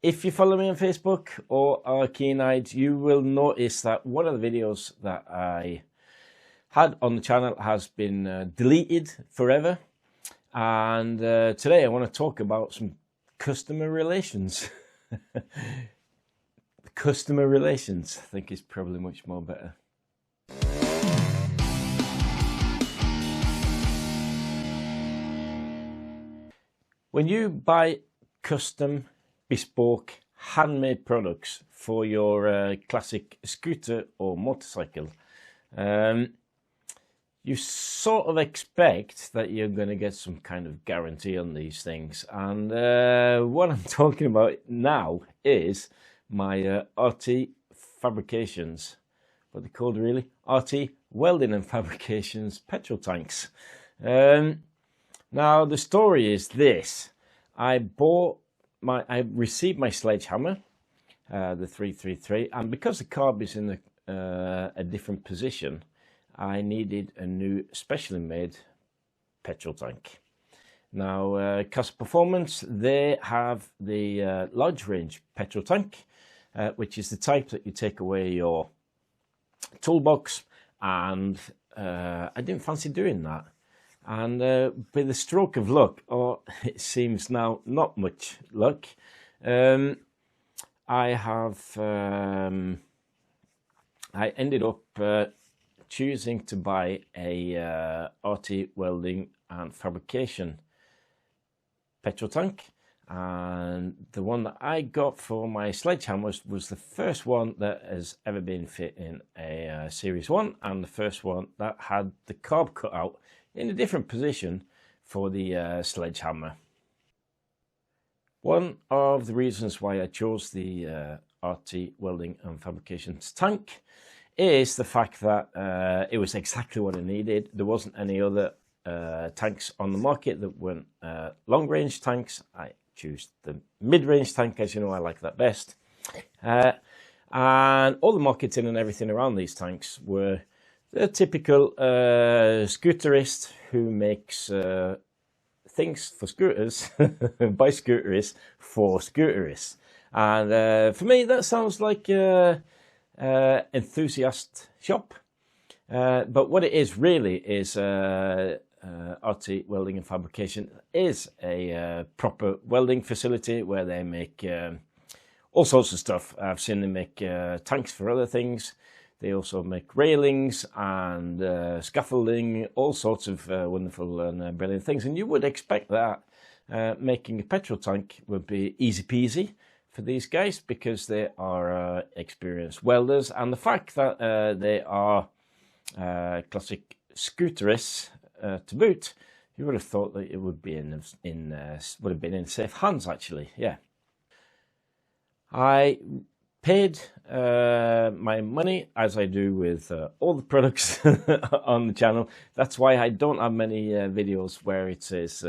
If you follow me on Facebook or are keen-eyed, you will notice that one of the videos that I had on the channel has been deleted forever. And today I want to talk about some customer relations. Customer relations, I think, is probably much more better. When you buy custom, bespoke, handmade products for your classic scooter or motorcycle, you sort of expect that you're going to get some kind of guarantee on these things. And what I'm talking about now is my RT Fabrications, what they called really, RT Welding and Fabrications petrol tanks. Now the story is this: I received my sledgehammer, the 333, and because the carb is in a different position, I needed a new specially made petrol tank. Now, Cost Performance, they have the large range petrol tank, which is the type that you take away your toolbox, and I didn't fancy doing that. And with a stroke of luck, or it seems now not much luck, I ended up choosing to buy a RT Welding and Fabrication petrol tank. And the one that I got for my sledgehammer was the first one that has ever been fit in a Series 1, and the first one that had the carb cut out in a different position for the sledgehammer. One of the reasons why I chose the RT Welding and Fabrications tank is the fact that it was exactly what I needed. There wasn't any other tanks on the market that weren't long-range tanks. I choose the mid-range tank, as you know, I like that best. And all the marketing and everything around these tanks were the typical scooterist who makes things for scooters by scooterists for scooterists. And for me, that sounds like enthusiast shop. But what it is really is RT Welding and Fabrication is a proper welding facility where they make all sorts of stuff. I've seen them make tanks for other things. They also make railings and scaffolding, all sorts of wonderful and brilliant things. And you would expect that making a petrol tank would be easy peasy for these guys, because they are experienced welders. And the fact that they are classic scooterists to boot, you would have thought that it would be would have been in safe hands, actually. Yeah. I paid my money, as I do with all the products on the channel. That's why I don't have many videos where it says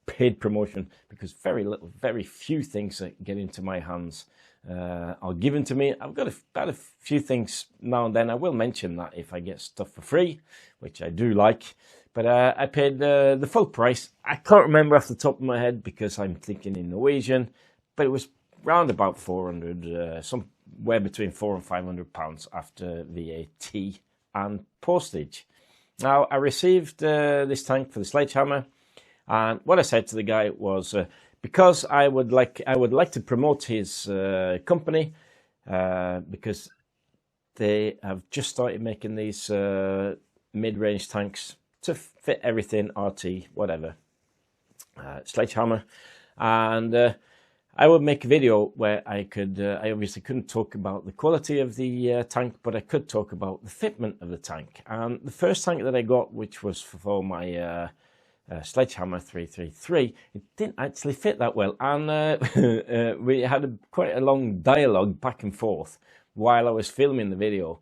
paid promotion, because very few things that get into my hands are given to me. I've got about a few things now and then. I will mention that if I get stuff for free, which I do like. But I paid the full price. I can't remember off the top of my head because I'm thinking in Norwegian, but it was round about 400, somewhere between £400 and £500 after VAT and postage. Now, I received this tank for the sledgehammer, and what I said to the guy was, because I would like to promote his company, because they have just started making these mid-range tanks to fit everything, RT, whatever, sledgehammer, and I would make a video where I could, I obviously couldn't talk about the quality of the tank, but I could talk about the fitment of the tank. And the first tank that I got, which was for my sledgehammer 333, it didn't actually fit that well. And we had quite a long dialogue back and forth while I was filming the video.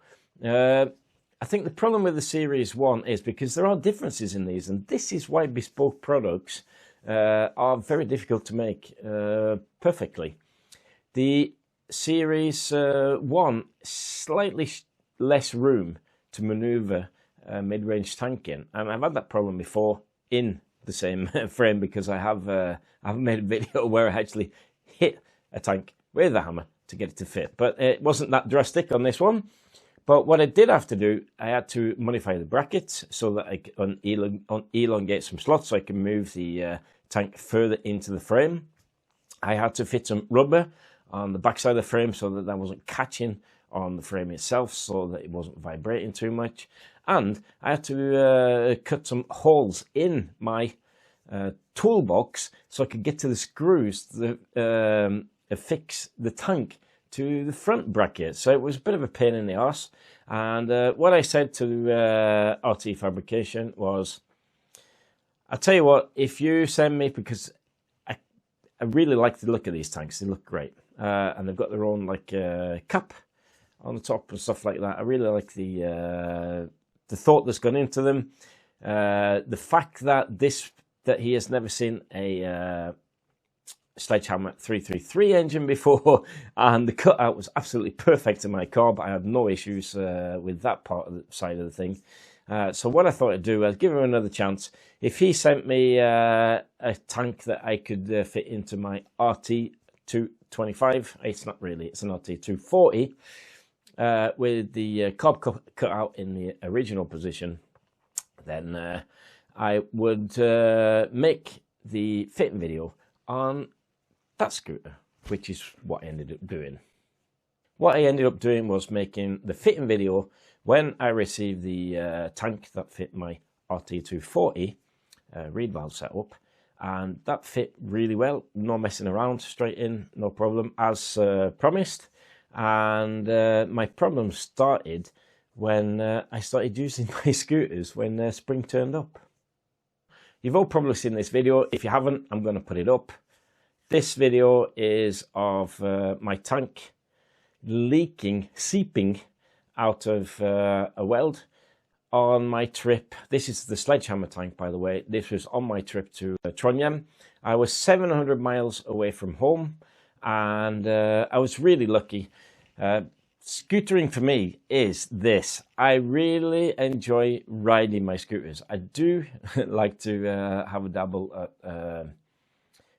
I think the problem with the Series 1 is because there are differences in these, and this is why bespoke products are very difficult to make perfectly. The Series 1, slightly less room to maneuver mid-range tank in, and I've had that problem before in the same frame, because I have made a video where I actually hit a tank with a hammer to get it to fit. But it wasn't that drastic on this one. But what I did have to do, I had to modify the brackets so that I could elongate some slots so I can move the tank further into the frame. I had to fit some rubber on the backside of the frame so that wasn't catching on the frame itself, so that it wasn't vibrating too much. And I had to cut some holes in my toolbox so I could get to the screws that affix the tank to the front bracket. So it was a bit of a pain in the arse. And what I said to RT Fabrication was, I'll tell you what, if you send me, because I really like the look of these tanks, they look great. And they've got their own like cap on the top and stuff like that. I really like the thought that's gone into them. The fact that he has never seen a Sledgehammer 333 engine before, and the cutout was absolutely perfect in my car, but I had no issues with that part of the side of the thing. So what I thought I'd do, I'd give him another chance. If he sent me a tank that I could fit into my RT225, it's not really, it's an RT240, with the carb cut out in the original position, then I would make the fitting video on that scooter, which is what I ended up doing. What I ended up doing was making the fitting video when I received the tank that fit my RT240 reed valve setup, and that fit really well, no messing around, straight in, no problem, as promised. And my problem started when I started using my scooters when spring turned up. You've all probably seen this video. If you haven't, I'm going to put it up. This video is of my tank seeping out of a weld on my trip. This is the Sledgehammer tank, by the way. This was on my trip to Trondheim. I was 700 miles away from home, and I was really lucky. Scootering for me is this. I really enjoy riding my scooters. I do like to have a dabble at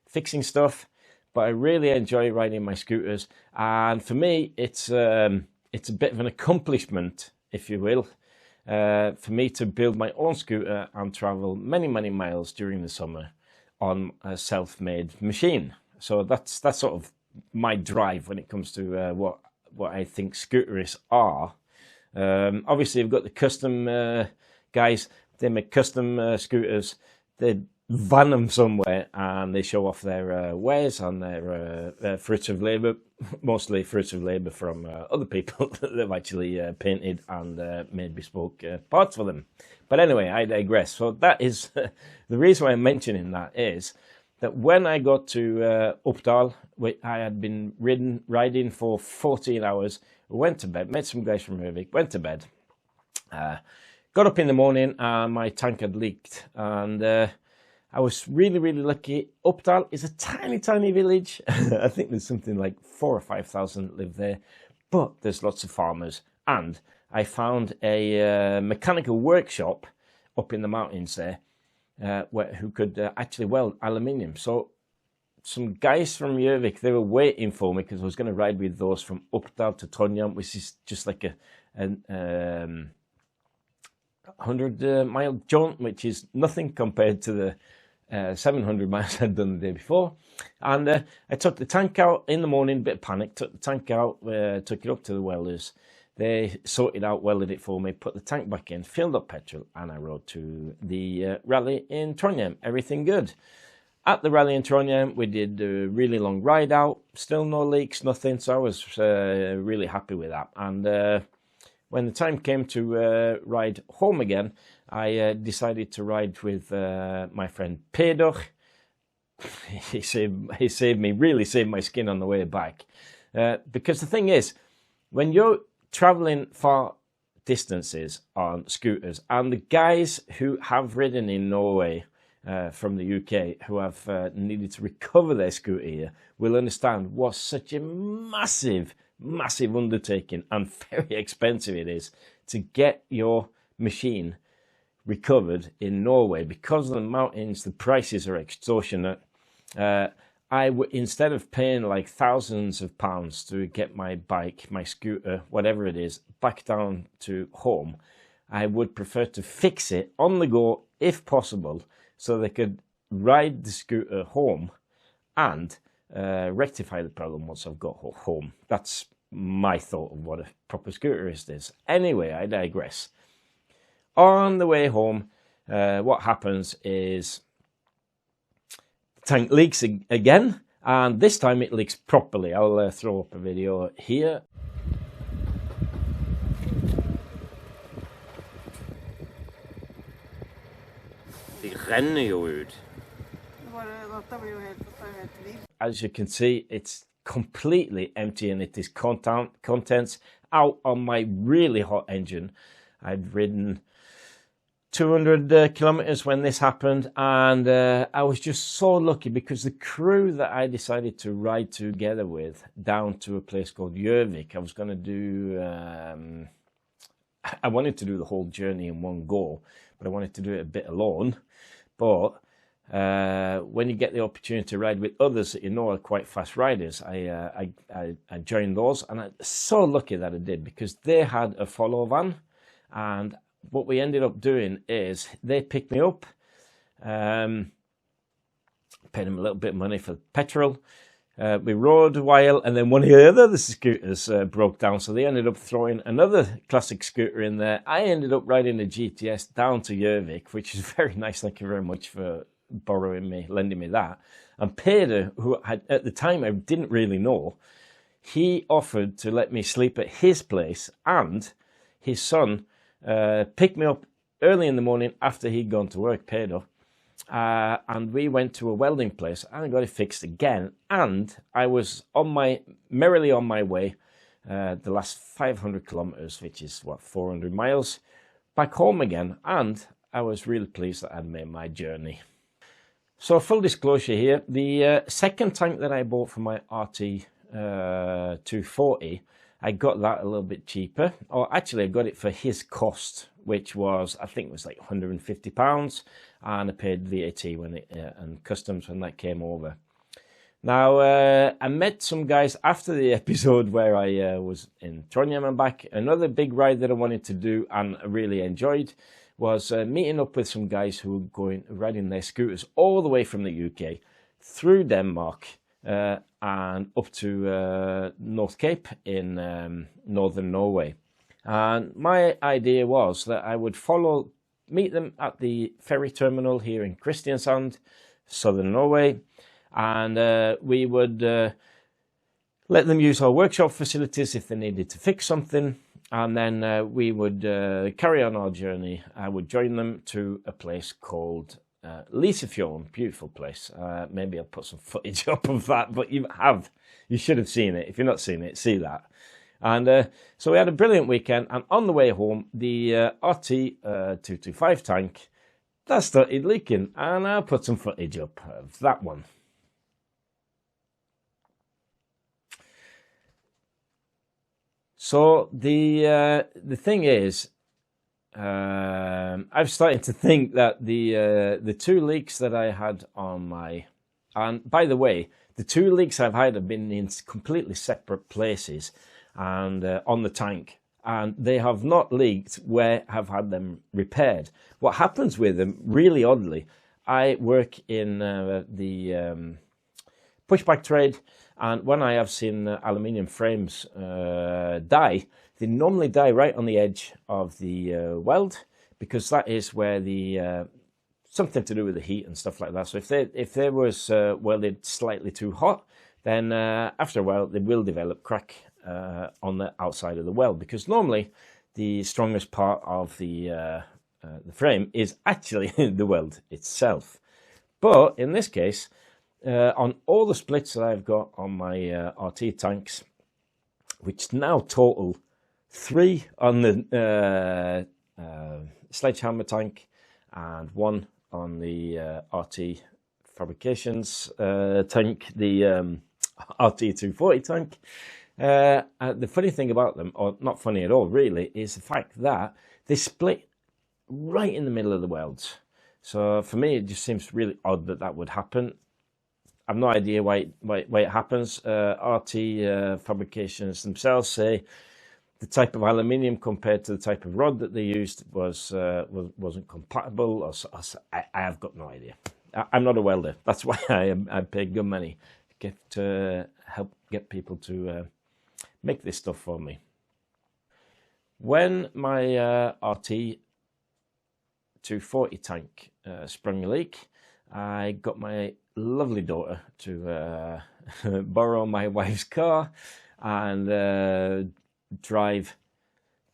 fixing stuff, but I really enjoy riding my scooters. And for me, it's a bit of an accomplishment, if you will, for me to build my own scooter and travel many, many miles during the summer on a self-made machine. So that's sort of my drive when it comes to what I think scooterists are. Obviously, you've got the custom guys. They make custom scooters. They van them somewhere and they show off their wares and their fruits of labour, mostly fruits of labour from other people that they've actually painted and made bespoke parts for them. But anyway, I digress. So that is the reason why I'm mentioning that is that when I got to Uppdal, I had been riding for 14 hours, went to bed, met some guys from Røvik, went to bed, got up in the morning and my tank had leaked, and I was really, really lucky. Uppdal is a tiny, tiny village. I think there's something like 4,000 or 5,000 live there, but there's lots of farmers. And I found a mechanical workshop up in the mountains there, who could actually weld aluminium. So some guys from Røvik, they were waiting for me because I was going to ride with those from Uppdal to Trondheim, which is just like a 100-mile jaunt, which is nothing compared to the 700 miles I'd done the day before. And I took the tank out in the morning, bit of panic, took the tank out, took it up to the welders. They sorted out, welded it for me, put the tank back in, filled up petrol, and I rode to the rally in Trondheim. Everything good. At the rally in Trondheim, we did a really long ride out, still no leaks, nothing, so I was really happy with that. And when the time came to ride home again, I decided to ride with my friend Peder. He saved me, really saved my skin on the way back. Because the thing is, when you're traveling far distances on scooters, and the guys who have ridden in Norway from the UK, who have needed to recover their scooter here, will understand what such a massive undertaking and very expensive it is to get your machine recovered in Norway. Because of the mountains, the prices are extortionate. instead of paying like thousands of pounds to get my bike, my scooter, whatever it is, back down to home, I would prefer to fix it on the go if possible, so they could ride the scooter home and rectify the problem once I've got home. That's my thought of what a proper scooterist is. Anyway, I digress. On the way home, what happens is the tank leaks again, and this time it leaks properly. I'll throw up a video here. Det renner jo ut. As you can see, it's completely empty and it is contents out on my really hot engine. I'd ridden 200 kilometers when this happened, and I was just so lucky because the crew that I decided to ride together with down to a place called Gjøvik, I was going to do, I wanted to do the whole journey in one go, but I wanted to do it a bit alone. But when you get the opportunity to ride with others that you know are quite fast riders, I joined those, and I'm so lucky that I did, because they had a follow van, and what we ended up doing is they picked me up, paid them a little bit of money for petrol. We rode a while, and then one of the other scooters broke down, so they ended up throwing another classic scooter in there. I ended up riding the GTS down to Gjøvik, which is very nice. Thank you very much for lending me that. And Peter, who at the time I didn't really know, he offered to let me sleep at his place, and his son picked me up early in the morning after he'd gone to work, Pedro, and we went to a welding place and I got it fixed again, and I was merrily on my way the last 500 kilometers, which is what, 400 miles, back home again, and I was really pleased that I'd made my journey. So full disclosure here, the second tank that I bought for my RT 240, I got that a little bit cheaper, or actually I got it for his cost, which was, I think it was like £150, and I paid VAT and customs when that came over. Now, I met some guys after the episode where I was in Trondheim and back. Another big ride that I wanted to do and really enjoyed was meeting up with some guys who were riding their scooters all the way from the UK through Denmark, and up to North Cape in northern Norway. And my idea was that I would meet them at the ferry terminal here in Kristiansand, southern Norway, and we would let them use our workshop facilities if they needed to fix something, and then we would carry on our journey. I would join them to a place called Lysefjorden, beautiful place. Maybe I'll put some footage up of that, but you should have seen it. If you're not seen it, see that. And so we had a brilliant weekend, and on the way home, the RT 225 tank, that started leaking, and I'll put some footage up of that one. So the thing is, I've started to think that the two leaks that I had on my, and by the way, the two leaks I've had have been in completely separate places and on the tank, and they have not leaked where I've had them repaired. What happens with them, really oddly, I work in the pushback trade, and when I have seen aluminium frames die, they normally die right on the edge of the weld, because that is where the something to do with the heat and stuff like that. So if they was welded slightly too hot, then after a while they will develop crack on the outside of the weld, because normally the strongest part of the frame is actually the weld itself. But in this case, on all the splits that I've got on my RT tanks, which now total 3 on the sledgehammer tank and 1 on the RT Fabrications tank, the RT 240 tank. The funny thing about them, or not funny at all really, is the fact that they split right in the middle of the welds. So for me, it just seems really odd that that would happen. I've no idea why it happens. RT fabrications themselves say the type of aluminium compared to the type of rod that they used wasn't compatible. I have got no idea. I'm not a welder. That's why I paid good money to help get people to make this stuff for me. When my RT 240 tank sprung a leak, I got my lovely daughter to borrow my wife's car and drive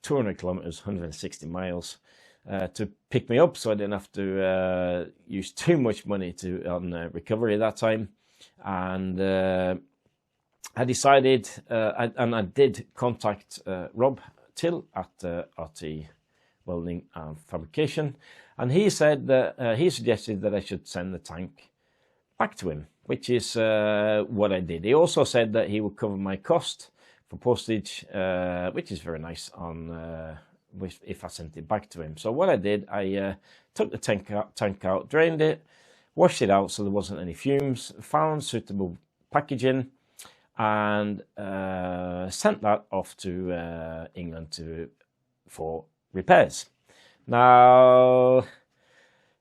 200 kilometers, 160 miles to pick me up, so I didn't have to use too much money on recovery at that time. And I decided, and I did contact Rob Till at RT Welding and Fabrication, and he said that he suggested that I should send the tank back to him, which is what I did. He also said that he would cover my cost for postage, which is very nice on if I sent it back to him. So what I did, I took the tank out, drained it, washed it out so there wasn't any fumes, found suitable packaging, and sent that off to England for repairs. Now,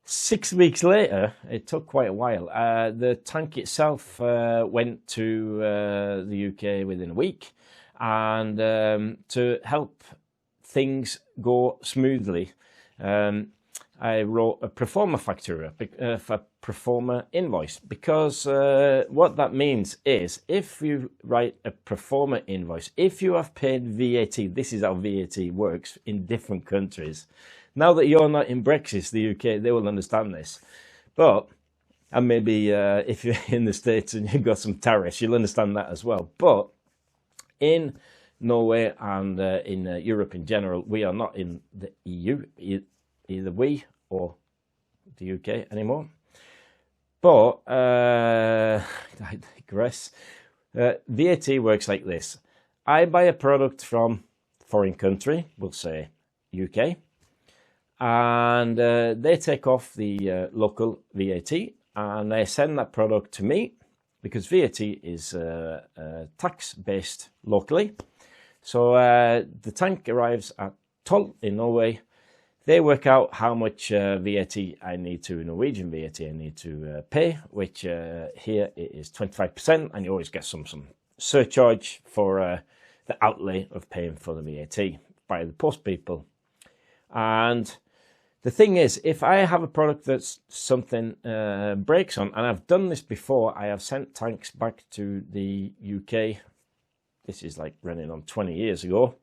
6 weeks later, it took quite a while. The tank itself went to the UK within a week, and to help things go smoothly, I wrote a proforma factura, a proforma invoice, because what that means is if you write a proforma invoice, if you have paid VAT, this is how VAT works in different countries. Now that you're not in Brexit, the UK, they will understand this. But, and maybe if you're in the States and you've got some tariffs, you'll understand that as well. But in Norway and in Europe in general, we are not in the EU, either we or the UK anymore. But I digress. VAT works like this. I buy a product from foreign country, we'll say UK, and they take off the local VAT and they send that product to me, because VAT is tax based locally. So the tank arrives at Toll in Norway. They work out how much VAT I need to, Norwegian VAT I need to pay, which here it is 25%, and you always get some surcharge for the outlay of paying for the VAT by the post people. And the thing is, if I have a product that's something breaks on, and I've done this before, I have sent tanks back to the UK. This is like running on 20 years ago.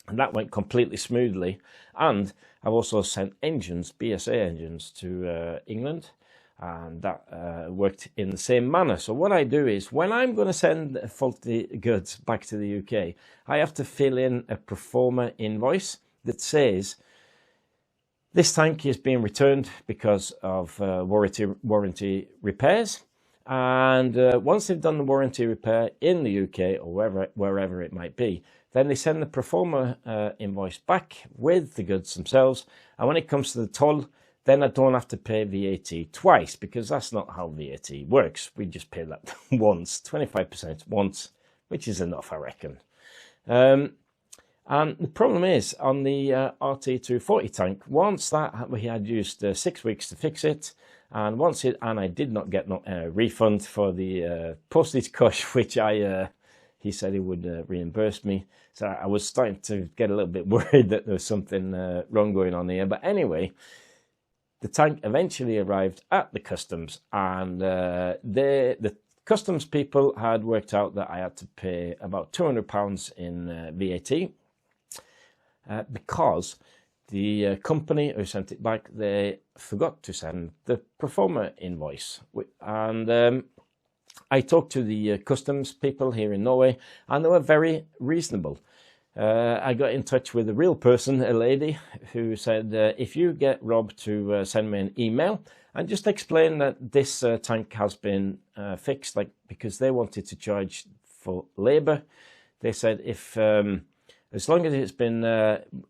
And that went completely smoothly. And I've also sent engines, BSA engines, to England. And that worked in the same manner. So what I do is, when I'm going to send faulty goods back to the UK, I have to fill in a proforma invoice that says, this tank is being returned because of warranty repairs. And once they've done the warranty repair in the UK or wherever it might be, then they send the proforma invoice back with the goods themselves. And when it comes to the toll, then I don't have to pay VAT twice, because that's not how VAT works. We just pay that once, 25% once, which is enough, I reckon. And the problem is, on the RT240 tank, once that we had used 6 weeks to fix it, and I did not get no refund for the postage cost, which he said he would reimburse me. So I was starting to get a little bit worried that there was something wrong going on here. But anyway, the tank eventually arrived at the customs, and the customs people had worked out that I had to pay about £200 in VAT, because the company who sent it back, they forgot to send the proforma invoice. And I talked to the customs people here in Norway, and they were very reasonable. I got in touch with a real person, a lady, who said, if you get Rob to send me an email and just explain that this tank has been fixed, because they wanted to charge for labour. They said as long as it's been,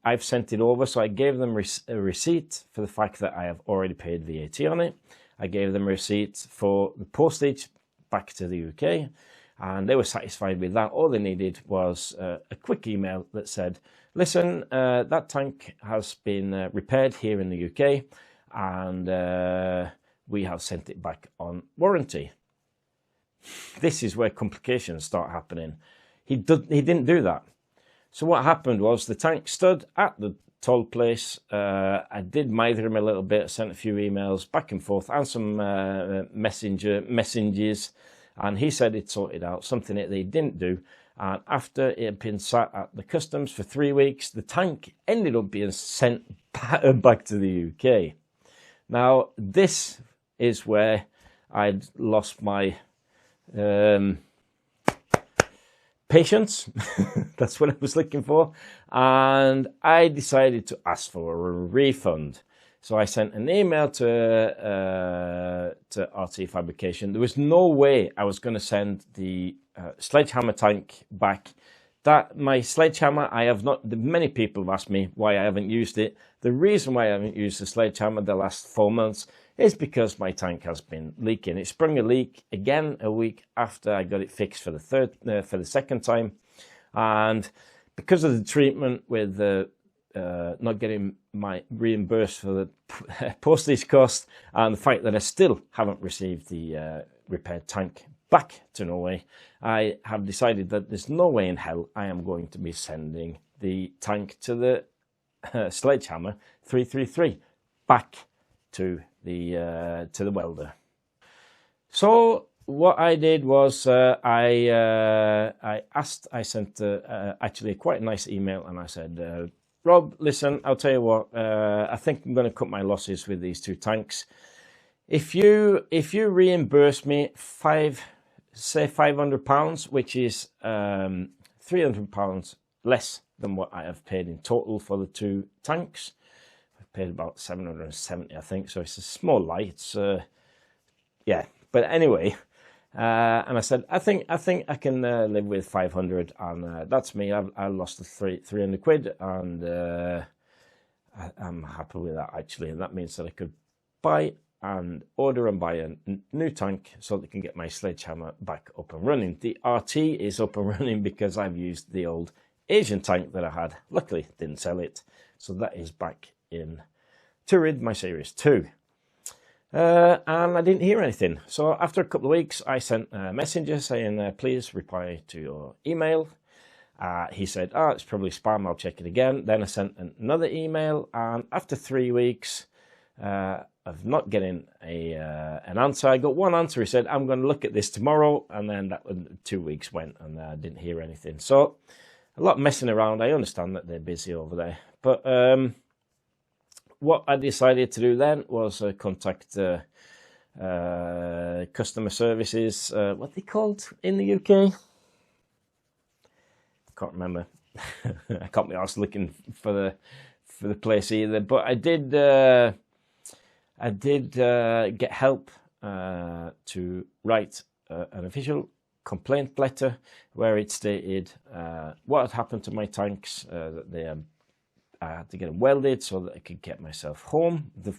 I've sent it over, so I gave them a receipt for the fact that I have already paid VAT on it. I gave them a receipt for the postage back to the UK, and they were satisfied with that. All they needed was a quick email that said, listen, that tank has been repaired here in the UK, and we have sent it back on warranty. This is where complications start happening. He didn't do that. So what happened was the tank stood at the toll place. I did mither him a little bit, sent a few emails back and forth and some messages, and he said he'd sorted out something that they didn't do. And after it had been sat at the customs for 3 weeks, the tank ended up being sent back to the UK. Now, this is where I'd lost my patience. That's what I was looking for. And I decided to ask for a refund. So I sent an email to RT Fabrication. There was no way I was going to send the sledgehammer tank back. My sledgehammer, many people have asked me why I haven't used it. The reason why I haven't used the sledgehammer the last 4 months is because my tank has been leaking. It sprung a leak again a week after I got it fixed for the second time, and because of the treatment with not getting my reimbursed for the postage cost, and the fact that I still haven't received the repaired tank back to Norway, I have decided that there's no way in hell I am going to be sending the tank to the Sledgehammer 333 back to the welder. So what I did was I sent actually quite a nice email, and I said, Rob, listen, I'll tell you what, I think I'm going to cut my losses with these two tanks. If you reimburse me say £500, which is £300 less than what I have paid in total for the two tanks. I've paid about 770, I think, so it's a small lie. It's yeah, but anyway, and I said I think I can live with 500, and that's me. I lost the 300 quid, and I'm happy with that actually, and that means that I could buy and order and buy a new tank so they can get my Sledgehammer back up and running. The RT is up and running because I've used the old Asian tank that I had. Luckily, didn't sell it, so that is back in Turid, my Series 2. And I didn't hear anything. So after a couple of weeks, I sent a messenger saying, please reply to your email. He said, it's probably spam, I'll check it again. Then I sent another email, and after 3 weeks of not getting an answer, I got one answer. He said, I'm going to look at this tomorrow, and then 2 weeks went, and I didn't hear anything. So a lot of messing around. I understand that they're busy over there, but what I decided to do then was contact customer services. What they called in the UK? Can't remember. I can't be arsed looking for the place either. But I did get help to write an official complaint letter where it stated what had happened to my tanks, that I had to get them welded so that I could get myself home, the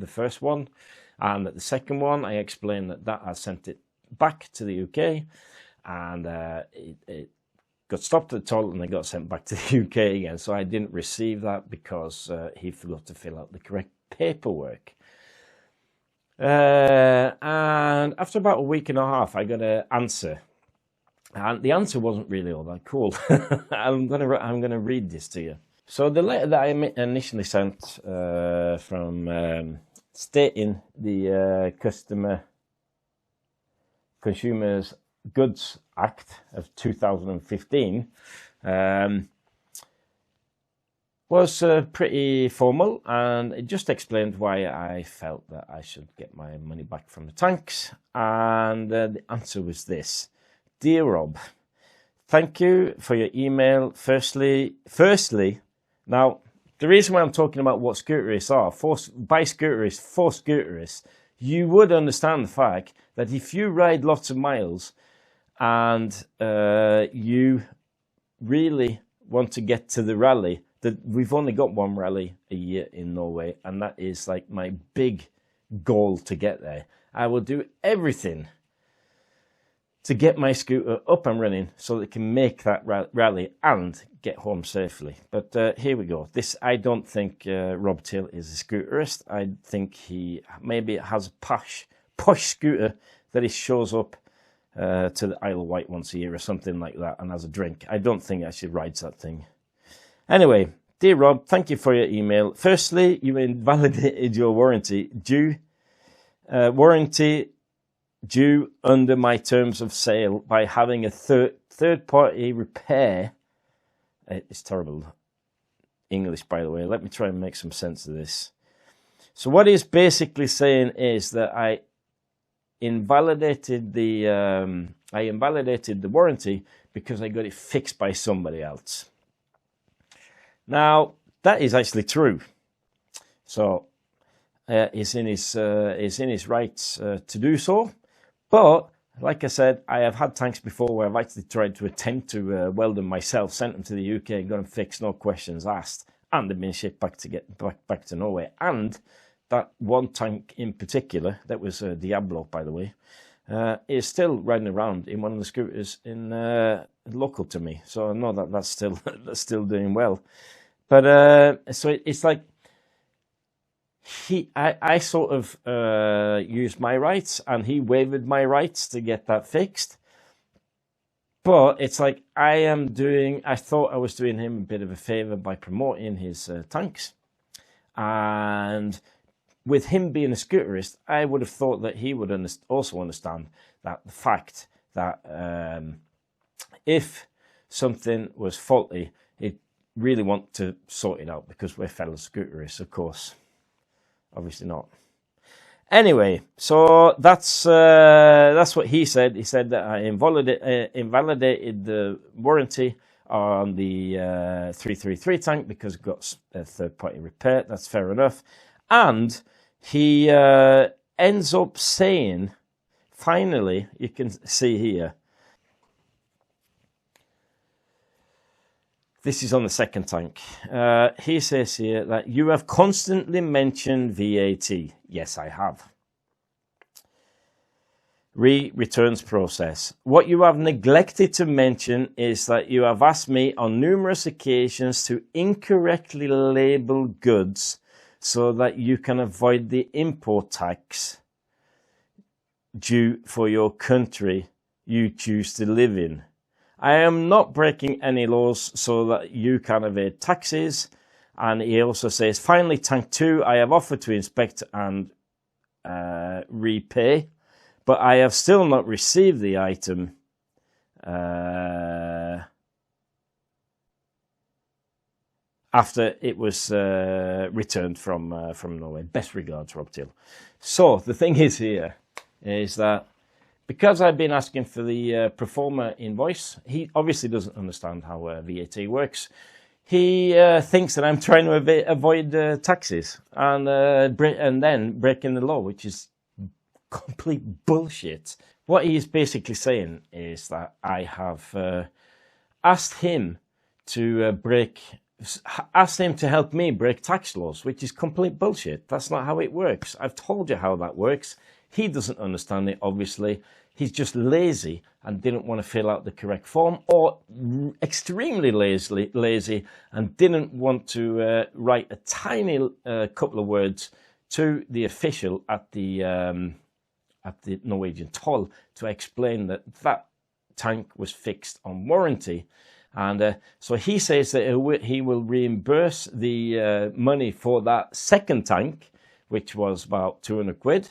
first one. And the second one, I explained that I sent it back to the UK, and it got stopped at the toll and it got sent back to the UK again. So I didn't receive that because he forgot to fill out the correct paperwork. And after about a week and a half, I got an answer. And the answer wasn't really all that cool. I'm gonna read this to you. So the letter that I initially sent from stating the Consumers Goods Act of 2015 was pretty formal, and it just explained why I felt that I should get my money back from the tanks. And the answer was this: Dear Rob, thank you for your email. Firstly, now, the reason why I'm talking about what scooterists are, for scooterists, you would understand the fact that if you ride lots of miles and you really want to get to the rally, that we've only got one rally a year in Norway, and that is like my big goal to get there. I will do everything to get my scooter up and running so that it can make that rally and get home safely. But here we go. I don't think Rob Till is a scooterist. I think he maybe has a posh scooter that he shows up to the Isle of Wight once a year or something like that and has a drink. I don't think he actually rides that thing. Anyway, dear Rob, thank you for your email. Firstly, you invalidated your warranty due under my terms of sale by having a third-party repair. It's terrible English, by the way. Let me try and make some sense of this. So what he's basically saying is that I invalidated the warranty because I got it fixed by somebody else. Now, that is actually true. So he's in his rights to do so. But, like I said, I have had tanks before where I've actually tried to attempt to weld them myself, sent them to the UK and got them fixed, no questions asked. And they've been shipped back to Norway. And that one tank in particular, that was Diablo, by the way, is still riding around in one of the scooters in local to me. So I know that's still doing well. But so it's like I sort of used my rights and he waived my rights to get that fixed. But it's like I thought I was doing him a bit of a favor by promoting his tanks. And with him being a scooterist, I would have thought that he would also understand that the fact that if something was faulty, he'd really want to sort it out because we're fellow scooterists, of course. Obviously not. Anyway, so that's what he said. He said that I invalidated the warranty on the 333 tank because it got a third-party repair. That's fair enough. And he ends up saying, finally, you can see here, this is on the second tank. He says here that you have constantly mentioned VAT. Yes, I have. Returns process. What you have neglected to mention is that you have asked me on numerous occasions to incorrectly label goods so that you can avoid the import tax due for your country you choose to live in. I am not breaking any laws so that you can evade taxes. And he also says, finally, tank 2, I have offered to inspect and repay, but I have still not received the item after it was returned from Norway. Best regards, Rob Till. So the thing is here is that because I've been asking for the Performer invoice, he obviously doesn't understand how VAT works. He thinks that I'm trying to avoid taxes and then breaking the law, which is complete bullshit. What he is basically saying is that I have asked him to help me break tax laws, which is complete bullshit. That's not how it works. I've told you how that works. He doesn't understand it, obviously. He's just lazy and didn't want to fill out the correct form, or extremely lazy and didn't want to write a tiny couple of words to the official at the Norwegian toll to explain that that tank was fixed on warranty. And so he says that he will reimburse the money for that second tank, which was about 200 quid.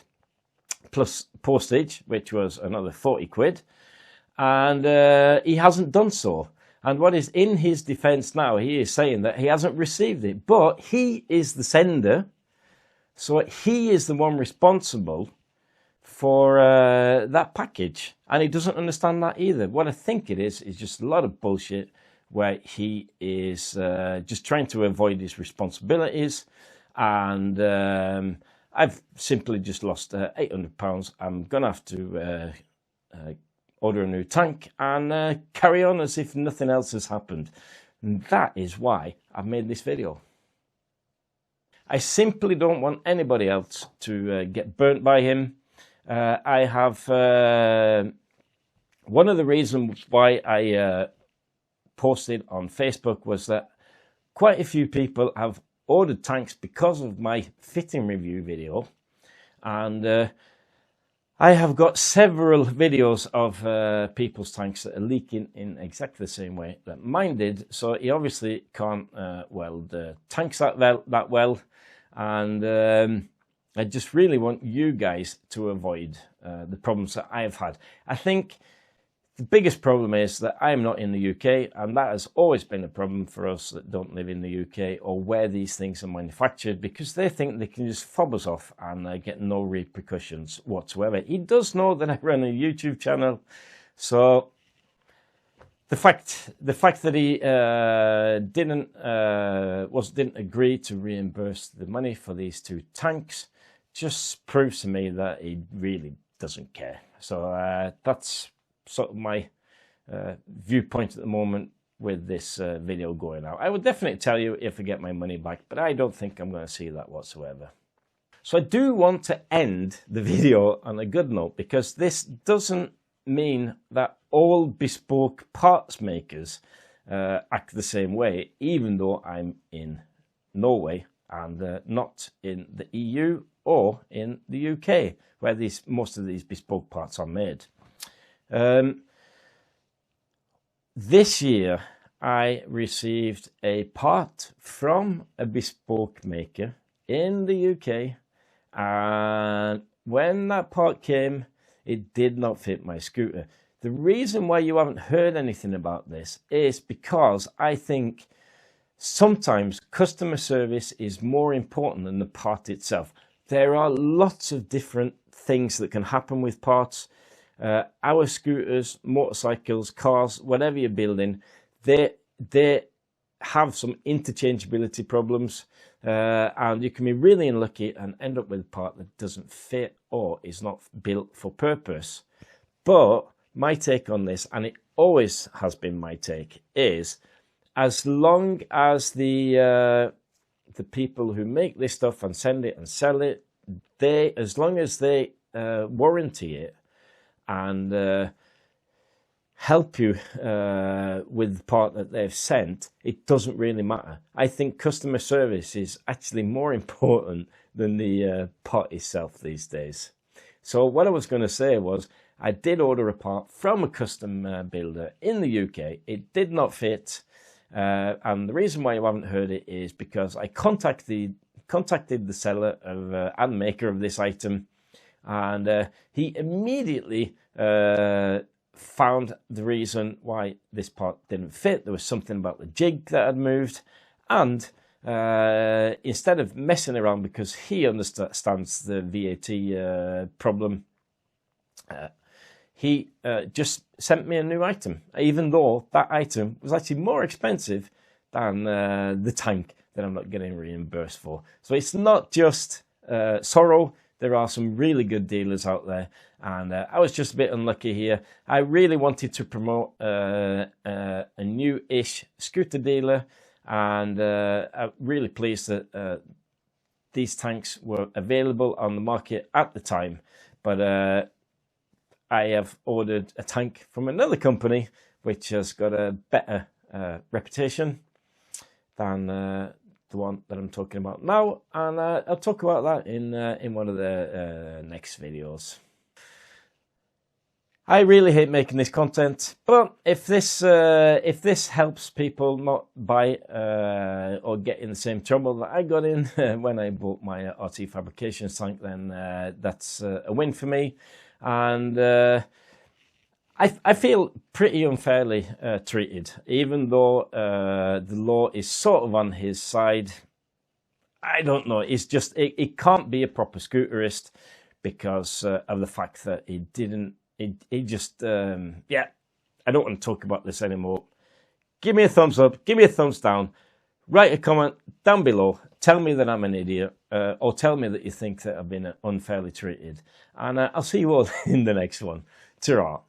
Plus postage, which was another 40 quid, and he hasn't done so. And what is in his defense now, he is saying that he hasn't received it, but he is the sender, so he is the one responsible for that package, and he doesn't understand that either. What I think it is just a lot of bullshit where he is just trying to avoid his responsibilities, and I've simply just lost £800. I'm going to have to order a new tank and carry on as if nothing else has happened. And that is why I've made this video. I simply don't want anybody else to get burnt by him. I have One of the reasons why I posted on Facebook was that quite a few people have ordered tanks because of my fitting review video, and I have got several videos of people's tanks that are leaking in exactly the same way that mine did. So he obviously can't weld tanks that well, and I just really want you guys to avoid the problems that I have had. I think the biggest problem is that I'm not in the UK, and that has always been a problem for us that don't live in the UK or where these things are manufactured, because they think they can just fob us off and get no repercussions whatsoever. He does know that I run a YouTube channel, so the fact that he didn't agree to reimburse the money for these 2 tanks just proves to me that he really doesn't care. So that's sort of my viewpoint at the moment with this video going out. I would definitely tell you if I get my money back, but I don't think I'm going to see that whatsoever. So I do want to end the video on a good note, because this doesn't mean that all bespoke parts makers act the same way, even though I'm in Norway and not in the EU or in the UK, where most of these bespoke parts are made. This year I received a part from a bespoke maker in the UK, and when that part came, it did not fit my scooter. The reason why you haven't heard anything about this is because I think sometimes customer service is more important than the part itself. There are lots of different things that can happen with parts. Our scooters, motorcycles, cars, whatever you're building, they have some interchangeability problems, and you can be really unlucky and end up with a part that doesn't fit or is not built for purpose. But my take on this, and it always has been my take, is as long as the people who make this stuff and send it and sell it, as long as they warranty it and help you with the part that they've sent, it doesn't really matter. I think customer service is actually more important than the part itself these days. So what I was going to say was, I did order a part from a custom builder in the UK. It did not fit, and the reason why you haven't heard it is because I contacted the seller of and maker of this item, and he immediately found the reason why this part didn't fit. There was something about the jig that had moved, and instead of messing around, because he understands the VAT problem, he just sent me a new item, even though that item was actually more expensive than the tank that I'm not getting reimbursed for. So it's not just sorrow. There are some really good dealers out there, and I was just a bit unlucky here. I really wanted to promote a new-ish scooter dealer, and I'm really pleased that these tanks were available on the market at the time. But I have ordered a tank from another company which has got a better reputation than the one that I'm talking about now, and I'll talk about that in one of the next videos. I really hate making this content, but if this helps people not buy or get in the same trouble that I got in when I bought my RT fabrication tank, then that's a win for me. And I feel pretty unfairly treated, even though the law is sort of on his side. I don't know. It's just it can't be a proper scooterist because of the fact that he didn't. He just yeah. I don't want to talk about this anymore. Give me a thumbs up. Give me a thumbs down. Write a comment down below. Tell me that I'm an idiot, or tell me that you think that I've been unfairly treated. And I'll see you all in the next one. Ta-ra.